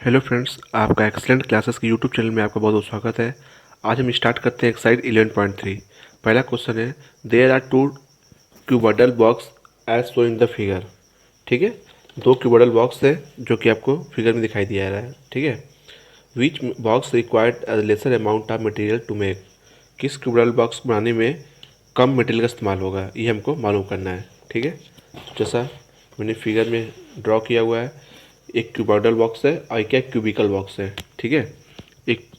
Hello friends, आपका excellent classes के YouTube channel में आपका बहुत बहुत स्वागत है। आज हम स्टार्ट करते हैं एक्सरसाइज 11.3। पहला क्वेश्चन है, there are two cuboidal box as shown in the figure. ठीक है, दो क्यूबॉइडल बॉक्स है जो कि आपको फिगर में दिखाई दिया रहा है। ठीक है, which box required as lesser amount of material to make. किस क्यूबॉइडल बॉक्स बनाने में कम मटेरियल का इस्तेमाल होगा, ये हमको मालूम करना है। ठीक है, जैसा मैंने फिगर में ड्रॉ किया हुआ है, एक क्यूबॉइडल बॉक्स है और एक क्यूबिकल बॉक्स है। ठीक है, एक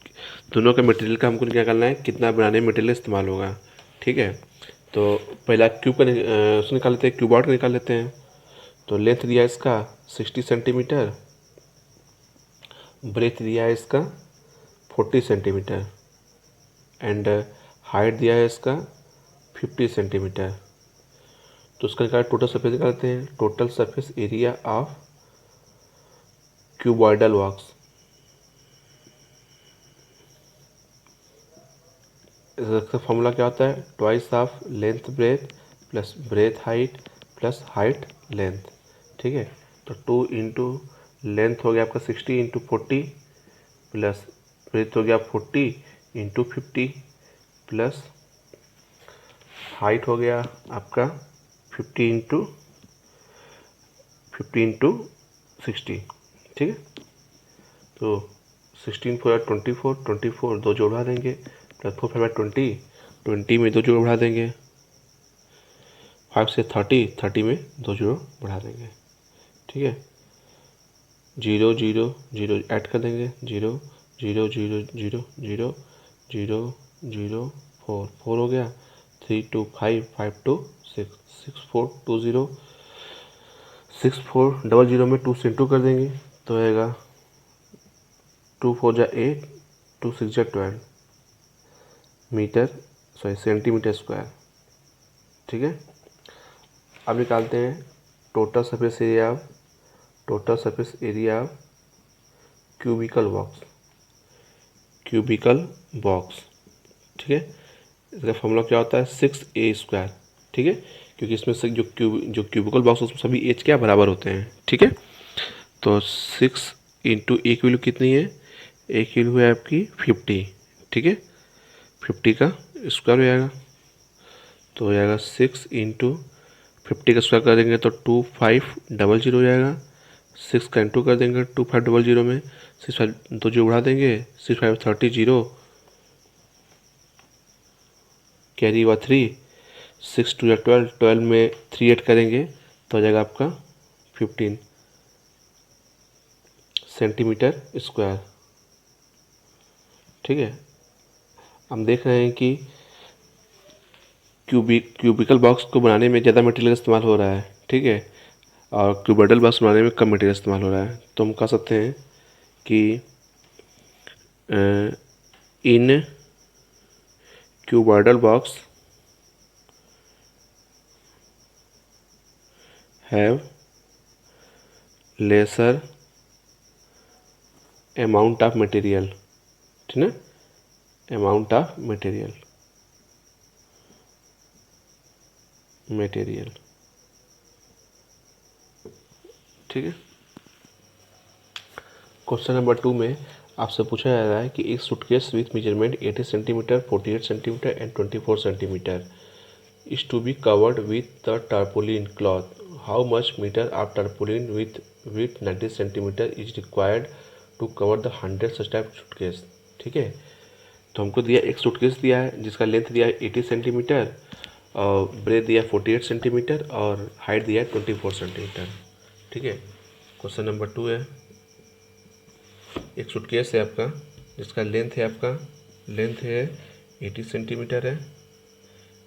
दोनों का मटेरियल का हमको क्या करना है, कितना बनाने में मटेरियल इस्तेमाल होगा। ठीक है, तो पहला क्यूब का उसको निकाल लेते हैं, क्यूबॉइड का निकाल लेते हैं। तो लेंथ दिया है इसका 60 सेंटीमीटर, ब्रेथ दिया है इसका 40 सेंटीमीटर एंड हाइट दिया है इसका 50 सेंटीमीटर। तो उसका निकाल टोटल सरफेस निकालते हैं, total surface area of cuboidal box. इसका फॉर्मूला क्या होता है, twice of length breadth plus breadth height plus height length. ठीक है, तो 2 इंटू लेंथ हो गया आपका 60 इंटू 40 प्लस ब्रेथ हो गया 40 इंटू 50 प्लस हाइट हो गया आपका 50 इंटू 60। ठीक है, तो 16 4 24, 24 दो जोड़ बढ़ा देंगे, प्लस 4 5 20, 20 में दो जोड़ बढ़ा देंगे, 5 से 30, 30 में दो जोड़ बढ़ा देंगे। ठीक है, 0 0 0 ऐड कर देंगे, 0 0 0 0 0 0 0 4 4 हो गया, 3 2 5 5 2 6 6 4 2 0 6 4 डबल 0 में 2 से इंटू कर देंगे तो आएगा 2 4 जा 8, 2 6 जा 12 मीटर, सॉरी सेंटीमीटर स्क्वायर। ठीक है, अब निकालते हैं total surface area of cubical box. ठीक है, इसका फॉर्मूला क्या होता है, 6a²। ठीक है, क्योंकि इसमें से जो क्यूबिकल बॉक्स उसमें सभी एज क्या बराबर होते हैं। ठीक है, तो 6 इंटू ए की वैल्यू कितनी है, ए की वैल्यू है आपकी 50। ठीक है, 50 का स्क्वायर हो जाएगा, तो हो जाएगा 6 इंटू 50 का स्क्वायर कर देंगे तो 2500 हो जाएगा। 6 का इंटू कर देंगे 2500 में 6 5 दो जो बढ़ा देंगे, 6 5 30 0 कैरी हुआ 3, 6 2 या 12, 12 में 3 ऐड करेंगे तो आ जाएगा आपका 15 सेंटीमीटर स्क्वायर। ठीक है, हम देख रहे हैं कि क्यूबिकल बॉक्स को बनाने में ज़्यादा मटेरियल का इस्तेमाल हो रहा है। ठीक है, और क्यूबॉइडल बॉक्स बनाने में कम मटेरियल इस्तेमाल हो रहा है। तो हम कह सकते हैं कि इन cuboidal box have lesser amount of material. ठीक है, अमाउंट ऑफ मटेरियल ठीक है, क्वेश्चन नंबर 2 में आपसे पूछा जा रहा है कि एक suitcase with measurement 80 centimetre, 48 centimetre and 24 centimetre is to be covered with the tarpaulin cloth. How much meter of tarpaulin with width 90 centimetre is required to cover the 100 such type suitcase. ठीक है, तो हमको दिया एक suitcase दिया है जिसका length दिया है 80 सेंटीमीटर और ब्रेथ दिया है 48 सेंटीमीटर और हाइट दिया है 24 सेंटीमीटर। ठीक है, क्वेश्चन नंबर 2 है, एक सूटकेस है आपका जिसका लेंथ है 80 सेंटीमीटर है,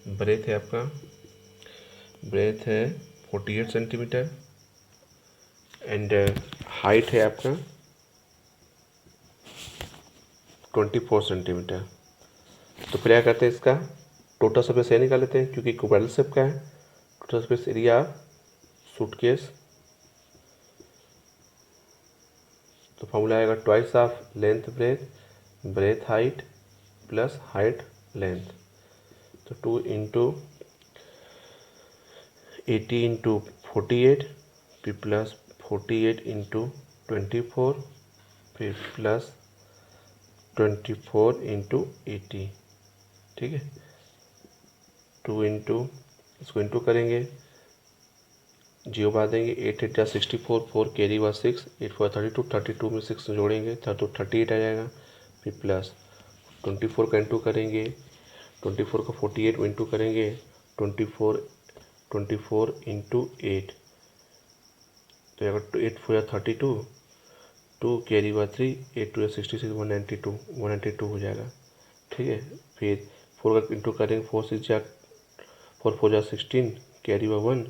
ब्रेथ है 48 सेंटीमीटर एंड हाइट है आपका 24 सेंटीमीटर। तो फिर क्या करते हैं, इसका टोटल सरफेस एरिया निकाल लेते हैं क्योंकि क्यूबॉइडल शेप का है। टोटल सरफेस एरिया सूटकेस, तो फॉर्मूला आएगा twice of length breadth height plus height length. तो 2 इंटू 80 इंटू 48 प्लस 48 इंटू 24 फिर प्लस 24 इंटू 80, ठीक है। 2 इंटू, इसको इंटू करेंगे, 0 बढ़ा देंगे, 8 8 जा 64, 4 कैरी हुआ 6, 8 4 32, 32 में 6 जोड़ेंगे तो 38 आ जाएगा। फिर प्लस 24 का इंटू करेंगे, 24 का 48 इंटू करेंगे, 24 इंटू 8 तो अगर 8 4 32, 2 कैरी हुआ 3, 8 2 66, 192 हो जाएगा, ठीक है। फिर 4 का इंटू करेंगे, 4 6 जा 4 4 जा 16, कैरी हुआ 1,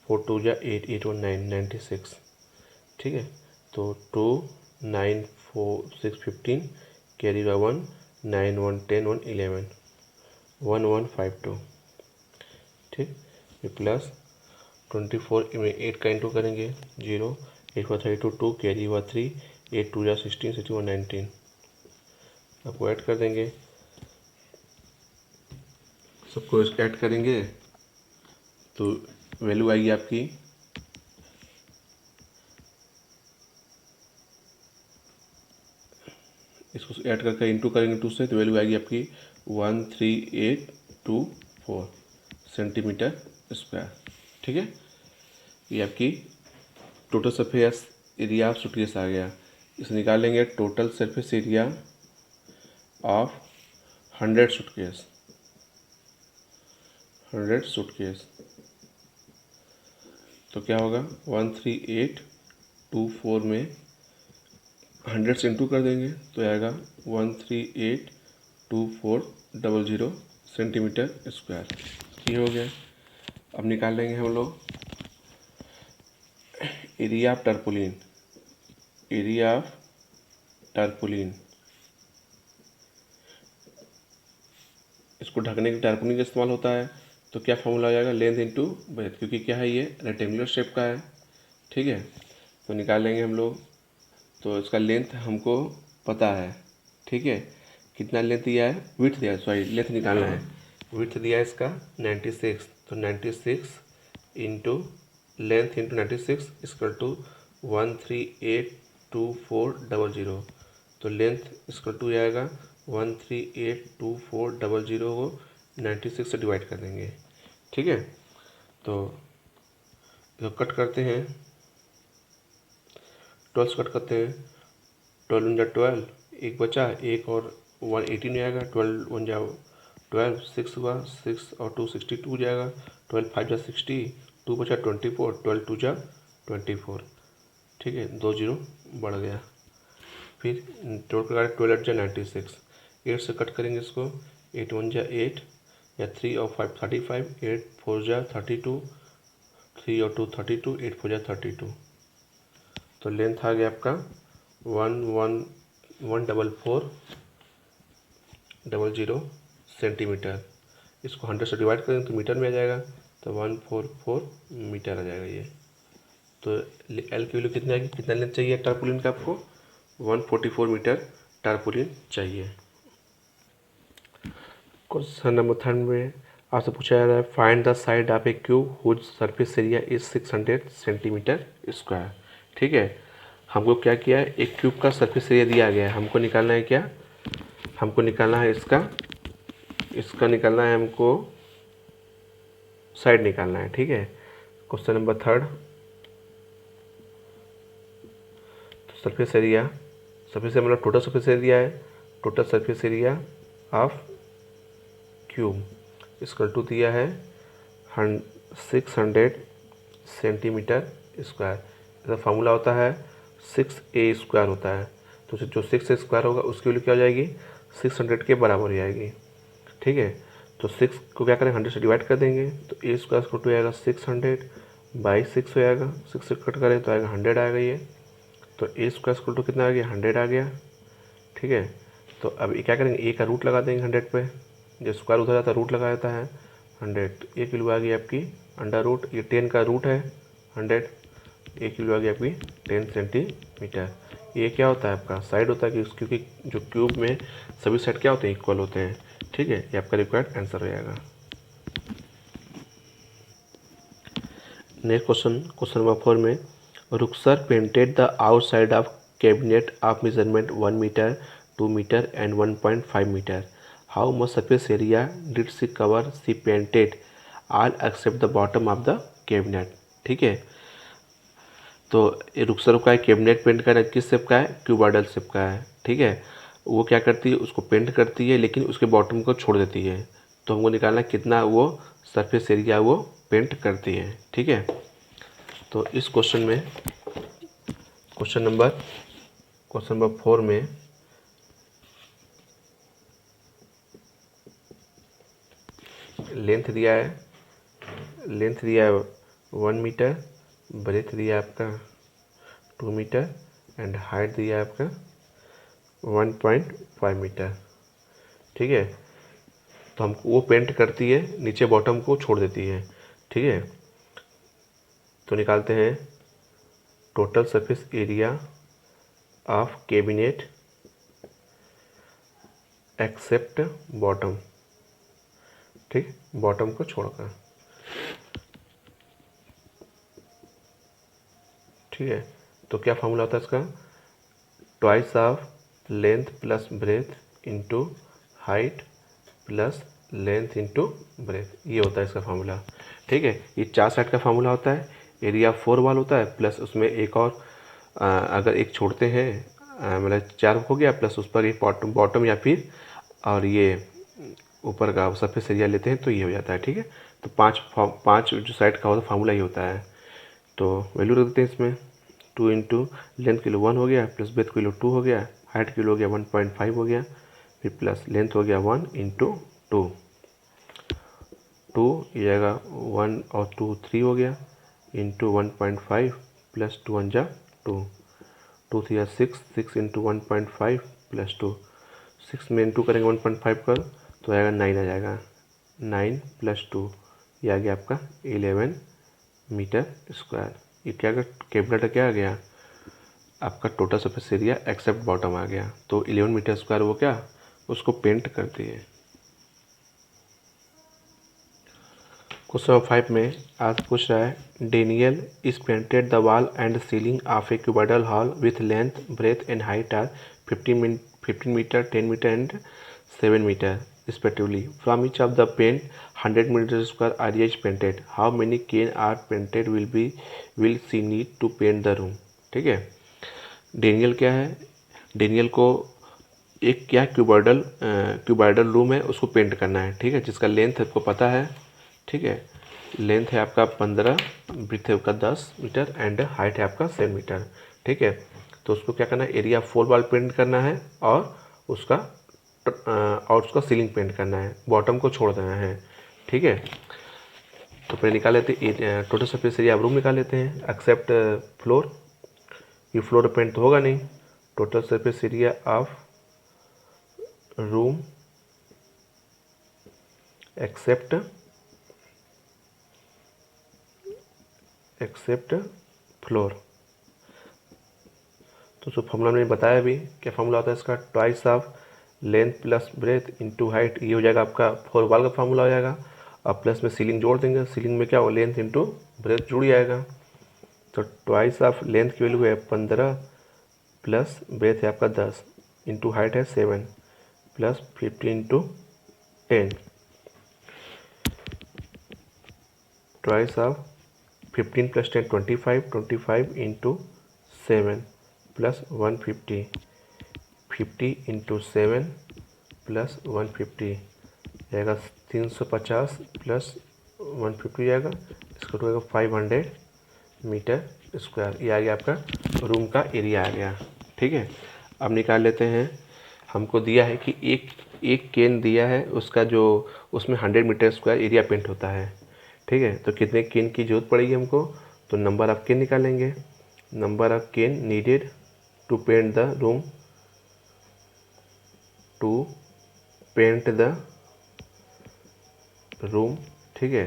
4 2 जा 8, 8 1 9, 96, ठीक है। तो 2 9 4 6 15, कैरी हुआ 1, 9 1 10 1 11, 1 1 5 2, ठीक। फिर प्लस 24 में 8 का इंटू करेंगे, 0, 8 4 32, 2 कैरी हुआ 3, 8 2 जा 16, 61 19, आपको ऐड कर देंगे, सबको ऐड करेंगे तो वैल्यू आएगी आपकी इसको ऐड करके इंटू करेंगे 2 से तो वैल्यू आएगी आपकी 13824 सेंटीमीटर स्क्वायर, ठीक है। ये आपकी total surface area of suitcase आ गया। इसे निकाल लेंगे total surface area of 100 suitcase, 100 suitcase तो क्या होगा 13824 में 100 से इंटू कर देंगे तो आएगा 1382400 सेंटीमीटर स्क्वायर, ये हो गया। अब निकाल लेंगे हम लोग एरिया ऑफ टर्पुलिन, एरिया ऑफ टर्पुलिन, इसको ढकने के टर्पुलिन का इस्तेमाल होता है। तो क्या फॉर्मूला आ जाएगा, लेंथ इंटू ब्रेथ, क्योंकि क्या है ये रेक्टेंगुलर शेप का है, ठीक है। तो निकाल लेंगे हम लोग, तो इसका लेंथ हमको पता है, ठीक है। कितना लेंथ दिया है, विड्थ दिया है, सॉरी लेंथ निकालना है, विड्थ दिया है इसका 96, तो 96 into length into 96 equal to 1382400, तो लेंथ इक्वल टू आएगा 1382400 को 96 से डिवाइड कर देंगे, ठीक है। तो कट करते हैं, 12 कट करते हैं, 12 1 जा 12, एक बचा, एक और 1 18 आएगा, 12 1 जा 12, 6 हुआ, 6 और 2 62 हो जाएगा, 12 5 जा 60, 2 बचा 24, 12 2 जा 24, ठीक है, 2 0 बढ़ गया। फिर टोटल का 12 8 जा 96, 8 से कट करेंगे इसको, 8 1 जा 8 या 3 और 5 35, 8 4 जा 32, 3 और 2 32, 8 4 जा 32, तो लेंथ आ गया आपका 11440 सेंटीमीटर। इसको 100 से डिवाइड करें तो मीटर में आ जाएगा, तो 144 मीटर आ जाएगा ये। तो एल की वैल्यू कितनी आएगी, कितना लेंथ चाहिए टारपुलिन का आपको, 144 मीटर टारपुलिन चाहिए। क्वेश्चन नंबर 3 में आपसे पूछा जा रहा है find the side of a cube whose surface area is 600 centimetre square, ठीक है। हमको क्या किया है, एक क्यूब का सरफेस एरिया दिया गया है, हमको निकालना है क्या, हमको निकालना है इसका निकालना है, हमको साइड निकालना है, ठीक है। क्वेश्चन नंबर 3, तो सरफेस एरिया, सरफेस एरिया मतलब टोटल सरफेस एरिया है, total surface area of cube इसका टू दिया है 600 सेंटीमीटर स्क्वायर। इसका फार्मूला होता है 6a स्क्वायर होता है, तो जो 6a स्क्वायर होगा उसकी वैल्यू क्या हो जाएगी, 600 के बराबर हो जाएगी, ठीक है। तो 6 को क्या करें, 100 से डिवाइड कर देंगे, तो a स्क्वायर को टू आएगा 600 बाई 6 हो जाएगा, 6 से कट करें तो आएगा 100 आएगा ये, तो a स्क्वायर को टू कितना आ गया, 100 आ गया, ठीक है। तो अब ये क्या करेंगे, a का रूट लगा देंगे 100 पे, जो स्क्वायर उधर जाता है रूट लगा देता है 100, एक वैल्यू आ गई आपकी अंडर रूट, ये 10 का रूट है 100, एक वैल्यू आ गई आपकी 10 सेंटीमीटर। ये क्या होता है आपका साइड होता है, क्योंकि जो क्यूब में सभी साइड क्या होते हैं, इक्वल होते हैं, ठीक है। ये आपका रिक्वायर्ड आंसर हो जाएगा। नेक्स्ट क्वेश्चन, क्वेश्चन नंबर 4 में Rukhsar painted the outside of cabinet of measurement 1 metre, 2 metre and 1.5 metre. How much surface area did she cover she painted all except the bottom of the cabinet. ठीक है, तो ये रुखसर का है, cabinet paint का किस shape का है, क्यूबॉइडल शेप का है. ठीक है, वो क्या करती है, उसको पेंट करती है लेकिन उसके बॉटम को छोड़ देती है. तो हमको निकालना कितना वो सरफेस एरिया वो पेंट करती है. ठीक है, तो इस क्वेश्चन में क्वेश्चन नंबर 4 में लेंथ दिया है 1 मीटर, ब्रेथ दिया है आपका 2 मीटर एंड हाइट दिया है आपका 1.5 मीटर. ठीक है, तो हमको वो पेंट करती है, नीचे बॉटम को छोड़ देती है. ठीक है, तो निकालते हैं total surface area of cabinet except bottom. ठीक, बॉटम को छोड़कर. ठीक है, तो क्या फार्मूला होता है इसका, twice of length plus breadth into height plus length into breath, ये होता है इसका फार्मूला. ठीक है, ये 4 साइड का फार्मूला होता है. एरिया 4 वाल होता है प्लस उसमें एक और अगर एक छोड़ते हैं मतलब 4 हो गया, प्लस उस पर एक बॉटम या फिर और ये ऊपर का सरफेस एरिया लेते हैं तो ये हो जाता है. ठीक है, तो पाँच जो साइड का होता है फार्मूला ही होता है. तो वैल्यू रख देते हैं इसमें. 2 इंटू लेंथ किलो 1 हो गया, प्लस ब्रेथ किलो 2 हो गया, हाइट किलो हो गया 1.5 हो गया, फिर प्लस लेंथ हो गया 1 इंटू 2. ये आएगा 1 और 2 3 हो गया इंटू 1.5 प्लस 2 1 जा 2, 2 3 6 इंटू 1.5 प्लस 2, 6 में इंटू करेंगे 1.5 कर तो आएगा 9 आ जाएगा. 9 प्लस 2 ये आ गया आपका 11 मीटर स्क्वायर. ये क्या कैबिनेट क्या आ गया आपका total surface area except bottom आ गया. तो 11 मीटर स्क्वायर वो क्या उसको पेंट करती है. क्वेश्चन नंबर 5 में आज पूछ रहा है Daniel is painted the wall and ceiling of a cuboidal hall with length breadth and height are 15 metre 10 metre and 7 metre respectively. From each of the paint 100 meter square area is painted. How many can are painted will she need to paint the room. ठीक है, Daniel क्या है, Daniel को एक क्या cuboidal room है उसको paint करना है. ठीक है, जिसका लेंथ आपको पता है. ठीक है, लेंथ है आपका 15, ब्रेथ है आपका 10 मीटर एंड हाइट है आपका 7 मीटर. ठीक है, तो उसको क्या करना है, एरिया 4 वाल पेंट करना है और उसका सीलिंग पेंट करना है, बॉटम को छोड़ देना है. ठीक है, तो पहले निकाल लेते हैं टोटल सरफेस एरिया रूम निकाल लेते हैं एक्सेप्ट फ्लोर. ये फ्लोर पेंट तो होगा नहीं. Total surface area of room except floor. तो जो फॉर्मूला मैंने बताया भी, क्या फॉर्मूला होता है इसका, twice of length plus breadth into height. ये हो जाएगा आपका 4 वाल का फार्मूला हो जाएगा. अब प्लस में सीलिंग जोड़ देंगे, सीलिंग में क्या हो लेंथ इंटू ब्रेथ जुड़ जाएगा. तो ट्वाइस ऑफ लेंथ की वैल्यू है 15 प्लस ब्रेथ है आपका 10 इंटू हाइट है 7 plus 50 into 10. Twice of 15 plus 10 25 into 7 plus 150, 50 into 7 plus 150 जाएगा 350 प्लस 150 जाएगा, इसका तो होगा 500 मीटर स्क्वायर. ये आ गया आपका रूम का एरिया आ गया. ठीक है, अब निकाल लेते हैं. हमको दिया है कि एक केन दिया है, उसका जो उसमें 100 मीटर स्क्वायर एरिया पेंट होता है. ठीक है, तो कितने केन की जरूरत पड़ेगी हमको, तो नंबर ऑफ केन निकालेंगे. Number of can needed to paint the room ठीक है,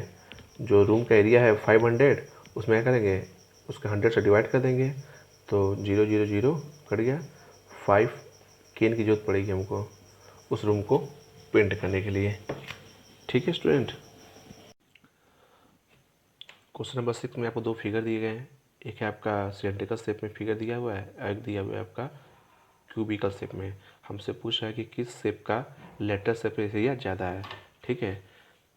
जो रूम का एरिया है 500, उसमें क्या करेंगे, उसका 100 से डिवाइड कर देंगे तो 0 0 0 कट गया. 5 केन की जरूरत पड़ेगी हमको उस रूम को पेंट करने के लिए. ठीक है स्टूडेंट, क्वेश्चन नंबर 6 में आपको 2 फिगर दिए गए हैं. एक है आपका सिलेंड्रिकल शेप में फिगर दिया हुआ है, एक दिया हुआ है आपका क्यूबिकल शेप में। हमसे पूछ रहा है कि किस शेप का लेटर सरफेस एरिया ज़्यादा है। ठीक है,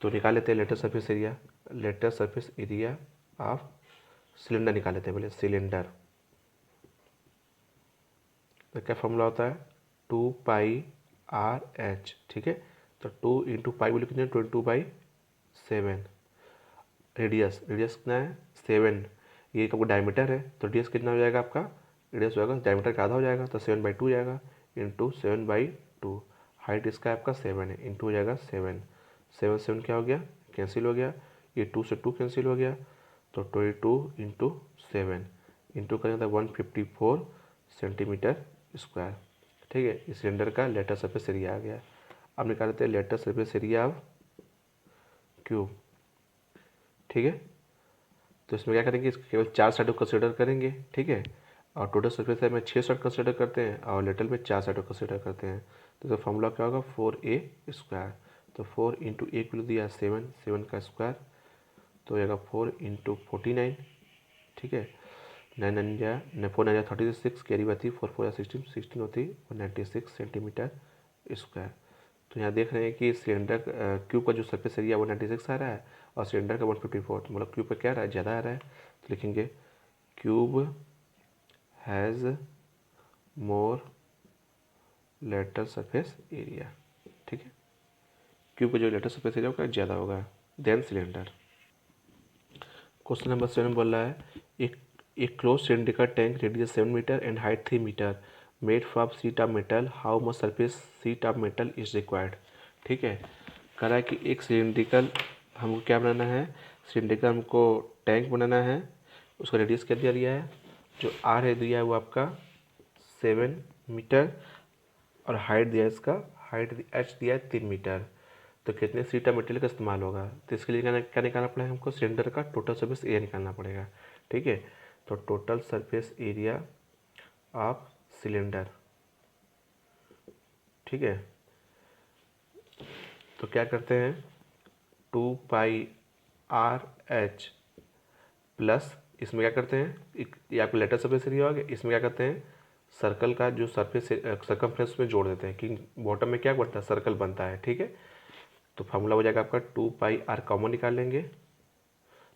तो निकाल लेते हैं lateral surface area. Lateral surface area of cylinder निकाल लेते हैं पहले। सिलेंडर तो क्या फॉर्मूला होता है, 2πr/h। ठीक है, तो 2 इंटू पाई बोले कितने, 22/7। रेडियस कितना है, 7। ये आपका डायमीटर है, तो रेडियस कितना हो जाएगा आपका, रेडियस हो जाएगा डायमीटर का आधा हो जाएगा, तो 7/2 जाएगा इंटू 7/2। हाइट इसका आपका 7 है, इंटू हो जाएगा 7। 7 7 क्या हो गया, कैंसिल हो गया। ये 2 से 2 कैंसिल हो गया, तो 22 इंटू 7 इंटू करेंगे तो 154 सेंटीमीटर स्क्वायर। ठीक है, इस सिलेंडर का लेटर सरफेस एरिया आ गया। अब निकाल लेते हैं lateral surface area of cube. ठीक है, तो इसमें क्या करेंगे, इसके केवल 4 साइड को कंसिडर करेंगे। ठीक है, और टोटल सरफेस है में 6 साइड कंसिडर करते हैं और लेटर में 4 साइड को कंसिडर करते हैं। तो इसका फॉर्मूला क्या होगा, 4a²। तो 4 इंटू एक वैल्यू दिया 7, 7 का स्क्वायर तो हो जाएगा 4 इंटू 49। ठीक है, 9 9 जा 4 9 36, कैरी बाती 4 4 16, 16 होती 196 सेंटीमीटर स्क्वायर। तो यहाँ देख रहे हैं कि सिलेंडर क्यूब का जो सरफेस एरिया 196 आ रहा है और सिलेंडर का 154, तो मतलब क्यूब का क्या आ रहा है, ज़्यादा आ रहा है। तो लिखेंगे cube has more lateral surface area. ठीक है, क्यूब का जो लेटर सरफेस एरिया होगा ज़्यादा होगा देन सिलेंडर। क्वेश्चन नंबर 7 बोल रहा है, एक closed cylindrical tank radius 7 metre and height 3 metre made from sheet of metal, how much surface sheet of metal is required. ठीक है, कह रहा है कि एक सिलेंड्रिकल हमको क्या बनाना है, सिलेंड्रिकल हमको टैंक बनाना है। उसका रेडियस क्या दिया गया है, जो आर है दिया है वो आपका 7 मीटर और हाइट दिया है इसका, हाइट एच दिया है 3 मीटर। तो कितने सीटा मटेरियल का इस्तेमाल होगा, तो इसके लिए क्या निकालना पड़ेगा हमको, सिलेंडर का टोटल सरफेस एरिया निकालना पड़ेगा। ठीक है, तो total surface area of cylinder. ठीक है, तो क्या करते हैं, 2πr/h प्लस इसमें क्या करते हैं, ये आपको लेटर सरफेस एरिया हो गया, इसमें क्या करते हैं, सर्कल का जो सरफेस सर्कमफ्रेंस में जोड़ देते हैं कि बॉटम में क्या बनता है, सर्कल बनता है। ठीक है, तो फार्मूला हो जाएगा आपका 2πr कॉमन निकाल लेंगे,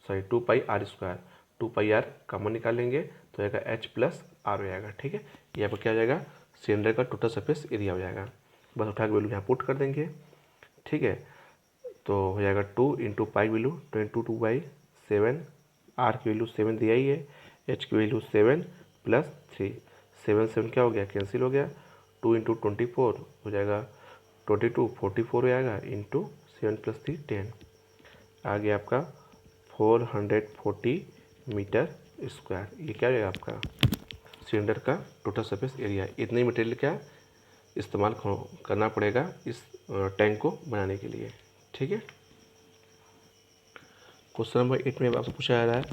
सॉरी 2πr², 2πr कॉमन निकाल लेंगे तो जाएगा h प्लस आर हो जाएगा। ठीक है, यहाँ पर क्या हो जाएगा, सिलेंडर का टोटल सरफेस एरिया हो जाएगा। बस उठा के वैल्यू यहाँ पुट कर देंगे। ठीक है, तो हो जाएगा 2 इंटू पाई वैल्यू 22/7, आर की वैल्यू 7 दिया ही है, एच की वैल्यू 7 प्लस 3, 7 7 क्या हो गया, कैंसिल हो गया। 2 इंटू 24 हो जाएगा 22, 44 हो जाएगा इंटू 7 प्लस 3 10, आ गया आपका 440 मीटर स्क्वायर। ये क्या रहेगा आपका सिलेंडर का टोटल सरफेस एरिया। इतने मटेरियल का इस्तेमाल करना पड़ेगा इस टैंक को बनाने के लिए। ठीक है, क्वेश्चन नंबर 8 में आपसे पूछा जा रहा है,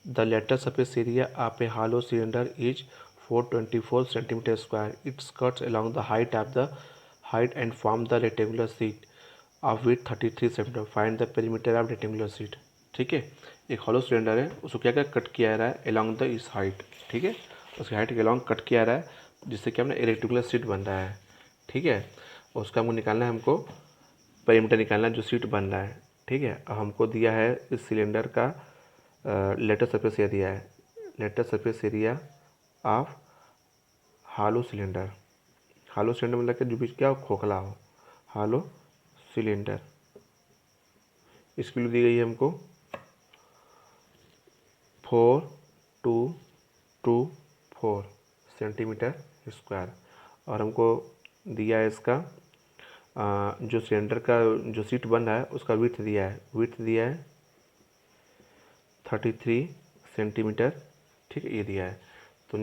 the lateral surface area of a hollow cylinder is 424 centimetre square, its cuts along the height and form the rectangular sheet of width 33 centimetre, find the perimeter of rectangular sheet. ठीक है, एक hollow cylinder है, उसको क्या क्या cut किया जा रहा है along द इस हाइट। ठीक है, उसकी हाइट के along कट किया जा रहा है जिससे क्या अपना रेक्टेंगुलर शीट बन रहा है। ठीक है, उसका हमको निकालना है, हमको पेरीमीटर निकालना है जो शीट बन रहा है। ठीक है, अब हमको दिया है इस सिलेंडर का लेटर सरफेस एरिया दिया है, lateral surface area of hollow cylinder. Hollow cylinder मतलब कि जो भी क्या हो, खोखला हो, हालो सिलेंडर। इसकी वैल्यू दी गई है हमको 4224 सेंटीमीटर स्क्वायर, और हमको दिया है इसका जो सिलेंडर का जो सीट बन रहा है उसका विड्थ दिया है, विड्थ दिया है 33 सेंटीमीटर। ठीक है, ये दिया है। तो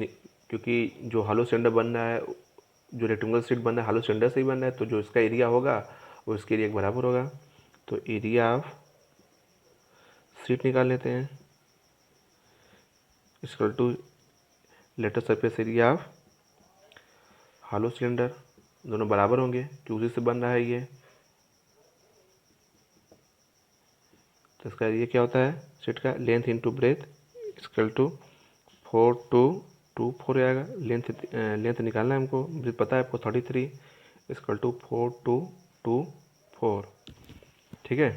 क्योंकि जो हॉलो सिलेंडर बन रहा है, जो रेक्टेंगुलर सीट बन रहा है हॉलो सिलेंडर से ही बन रहा है, तो जो इसका एरिया होगा वो इसके एरिया के बराबर होगा। तो एरिया ऑफ सीट निकाल लेते हैं, equal to lateral surface area of hollow cylinder, दोनों बराबर होंगे कि उसी से बन रहा है ये। तो इसका एरिया क्या होता है सीट का, length into breadth equal to 4224 आएगा। लेंथ निकालना है हमको, मुझे पता है आपको 33 इक्वल टू 4224। ठीक है,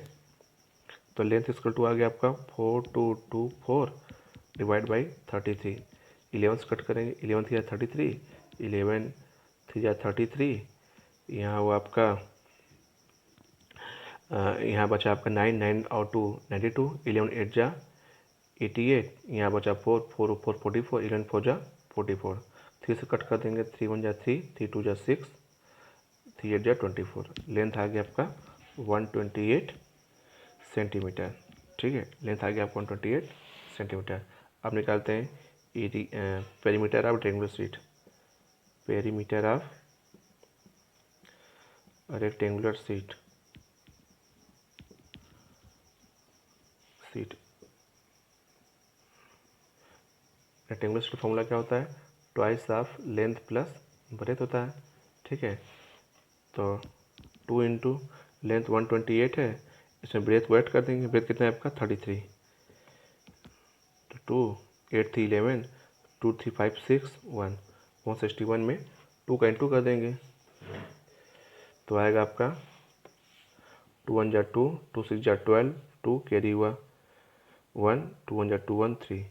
तो लेंथ इक्वल टू आ गया आपका 4224 डिवाइड बाई 33। 11 से कट करेंगे, 11 थी 33, 11 थी 33, यहाँ वो आपका यहाँ बचा आपका 9, 9 और 2 92, 11 8 जा 88, यहाँ बचा 4, 4 4 44, 11 4 जा 44। 3 से कट कर देंगे, 3 1 जा 3, 3 2 जा 6, 3 8 जा 24। लेंथ आ गया आपका 128 सेंटीमीटर। ठीक है, लेंथ आ गया आपका 128 सेंटीमीटर। अब निकालते हैं perimeter of rectangular sheet. Perimeter of rectangular sheet rectangular sheet formula क्या होता है? Twice of length plus breadth होता है। ठीक है, तो 2 इंटू लेंथ 128 है, इसमें ब्रेथ को ऐड कर देंगे। ब्रेथ कितना है आपका 33, तो 2 8 थी 11, 2 3 5 6 1 161 में 2 का इंटू कर देंगे, तो आएगा आपका 2 1 जा 2, 2 6 जा 12, 2 कैरी हुआ 1, 2 1 जा 2 1 3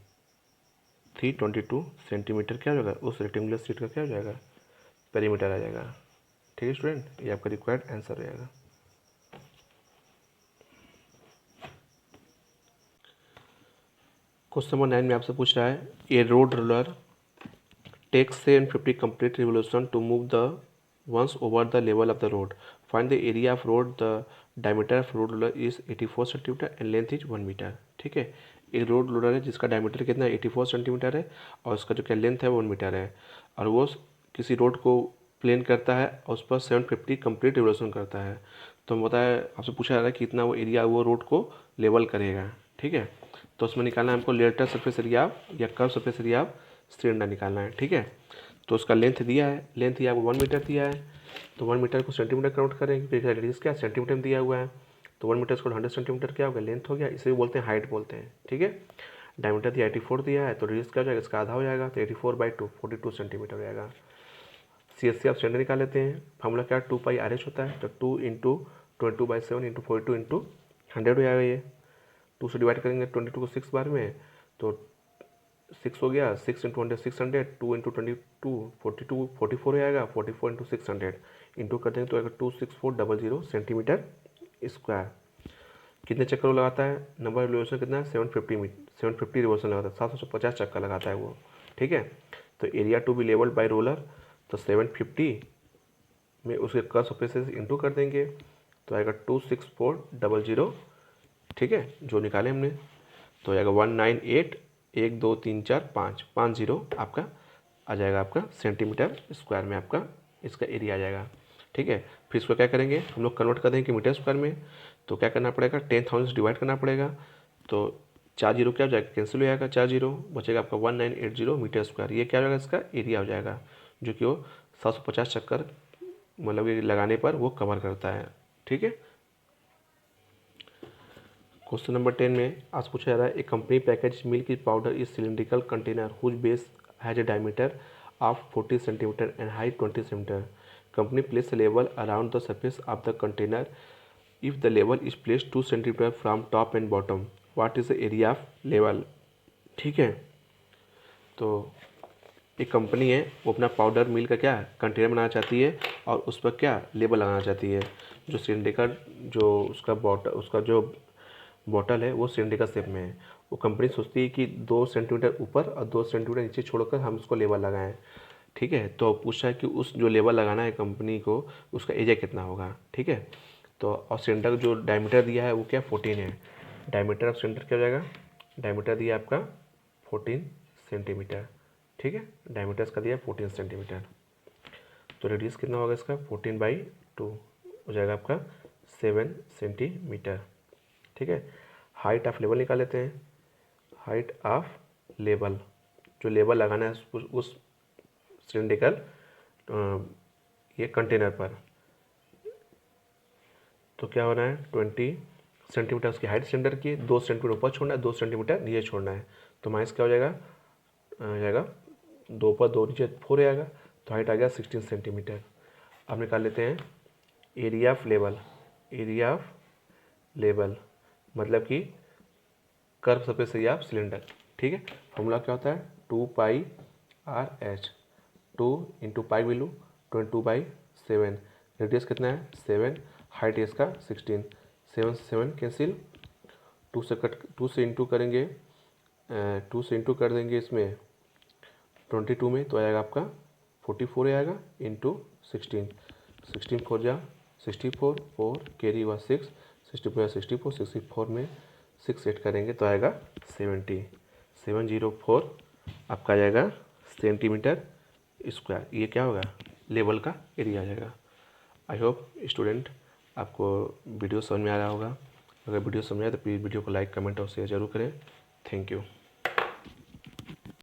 322 सेंटीमीटर क्या हो जाएगा? उस रेक्टेंगुलर शीट का क्या हो जाएगा? पेरीमीटर आ जाएगा। ठीक है स्टूडेंट, ये आपका रिक्वायर्ड आंसर रहेगा। क्वेश्चन नंबर 9 में आपसे पूछ रहा है, ए road roller takes 750 complete revolution to move the once over the level of the road. Find the area of road. The diameter of road roller is 84 centimetre and length is 1 metre. ठीक है, एक road roller है जिसका diameter कितना है 84 centimetre है और उसका जो क्या लेंथ है 1 मीटर है, और वो किसी रोड को प्लेन करता है और उस पर 750 कंप्लीट रिवोल्यूशन करता है। तो हम बताया, आपसे पूछा जा रहा है कि कितना वो एरिया वो रोड को लेवल करेगा। ठीक है, तो उसमें निकालना है हमको लेटर सरफेस एरिया या कर्व सरफेस एरिया सिलेंडर निकालना है। ठीक है, तो उसका लेंथ दिया है, लेंथ ये आपको 1 मीटर दिया है, तो 1 मीटर को सेंटीमीटर काउंट करेंगे, फिर रेडियस क्या सेंटीमीटर में दिया हुआ है, तो 1 मीटर को 100 सेंटीमीटर क्या होगा? लेंथ हो गया, इसे भी बोलते हैं हाइट बोलते हैं। ठीक है, डायमीटर दिया 84 दिया है, तो रेडियस क्या हो जाएगा? इसका आधा हो जाएगा, तो 84/2 42 सेंटीमीटर हो जाएगा। CSC आप सिलेंडर निकाल लेते हैं, फार्मूला क्या 2 पाई RH होता है, तो 2 इंटू 22/7 इंटू 42 इंटू 100 हो जाएगा। ये 2 से डिवाइड करेंगे 22 को 6 बार में, तो 6 हो गया, 6 इंटू 100 600, 2 इंटू 22 42 44 हो जाएगा, 44 इंटू 600 इंटू कर देंगे तो आएगा 26400 सेंटीमीटर स्क्वायर। कितने चक्कर वो लगाता है? नंबर रिवोल्यूशन कितना है? 750 रिवोल्यूशन लगाता है, 750 चक्कर लगाता है वो। ठीक है, तो area to be levelled by roller, तो 750 में उसके कर्व सरफेस से इंटू कर देंगे तो आएगा 26400। ठीक है, जो निकाले हमने, तो आएगा 198 1 2 3 4 5 50 आपका आ जाएगा आपका सेंटीमीटर स्क्वायर में आपका इसका एरिया आ जाएगा। ठीक है, फिर इसको क्या करेंगे हम लोग कन्वर्ट कर देंगे कि मीटर स्क्वायर में, तो क्या करना पड़ेगा 10,000 से डिवाइड करना पड़ेगा, तो 4 जीरो क्या हो जाएगा? कैंसिल हो जाएगा, 4 जीरो बचेगा आपका 1980 मीटर स्क्वायर। ये क्या हो जाएगा? इसका एरिया हो जाएगा, जो कि वो 750 चक्कर मतलब ये लगाने पर वो कवर करता है। ठीक है, क्वेश्चन नंबर 10 में आज पूछा जा रहा है, ए company package milk powder is cylindrical container whose base has a diameter of 40 centimetre and height 20 centimetre. Company place level around the surface of the container if the level is place 2 centimetre from top and bottom, what is the area of level. ठीक है, तो एक company है वो अपना powder मिल का क्या container बनाना चाहती है और उस पर क्या लेबल लगाना चाहती है। जो सिलिंड्रिकल जो उसका जो बॉटल है वो सिलिंड्रिकल शेप में है। वो कंपनी सोचती है कि 2 सेंटीमीटर ऊपर और 2 सेंटीमीटर नीचे छोड़कर हम उसको लेबल लगाएं। ठीक है, तो पूछा है कि उस जो लेबल लगाना है कंपनी को उसका एरिया कितना होगा। ठीक है, तो और सिलेंडर जो डायमीटर दिया है वो क्या 14 है। डायमीटर ऑफ सिलेंडर क्या हो जाएगा? डायमीटर दिया आपका 14 सेंटीमीटर। ठीक है, डायमीटर इसका दिया 14 सेंटीमीटर, तो रेडियस कितना होगा इसका 14/2 हो जाएगा आपका 7 सेंटीमीटर। ठीक है, हाइट ऑफ लेवल निकाल लेते हैं। हाइट ऑफ लेवल, जो लेवल लगाना है उस सिलिंड्रिकल ये कंटेनर पर, तो क्या होना है 20 सेंटीमीटर उसकी हाइट सिलेंडर की, 2 सेंटीमीटर ऊपर छोड़ना है, 2 सेंटीमीटर नीचे छोड़ना है, तो माइनस क्या हो जाएगा जाएगा 2 पर 2 नीचे 4 आएगा, तो हाइट आ गया 16 सेंटीमीटर। अब निकाल लेते हैं area of level. Area of level मतलब कि curve surface area of cylinder. ठीक है, फॉर्मूला क्या होता है 2πr/h। 2 into pi value 22/7, radius कितना है 7, हाइट है इसका 16, 7 से 7 कैंसिल, 2 से इंटू करेंगे, 2 से इंटू कर देंगे इसमें 22 में, तो आएगा आपका 44 आएगा इंटू 16, 16 4 जा 64, 4 कैरी हुआ 6, 64 64, 64 में 6 ऐड करेंगे तो आएगा 704 आपका आ जाएगा सेंटीमीटर स्क्वायर। ये क्या होगा लेवल का एरिया आ जाएगा। आई होप स्टूडेंट आपको वीडियो समझ में आ रहा होगा। अगर वीडियो समझ आए तो प्लीज़ वीडियो को लाइक कमेंट और शेयर जरूर करें। Thank you.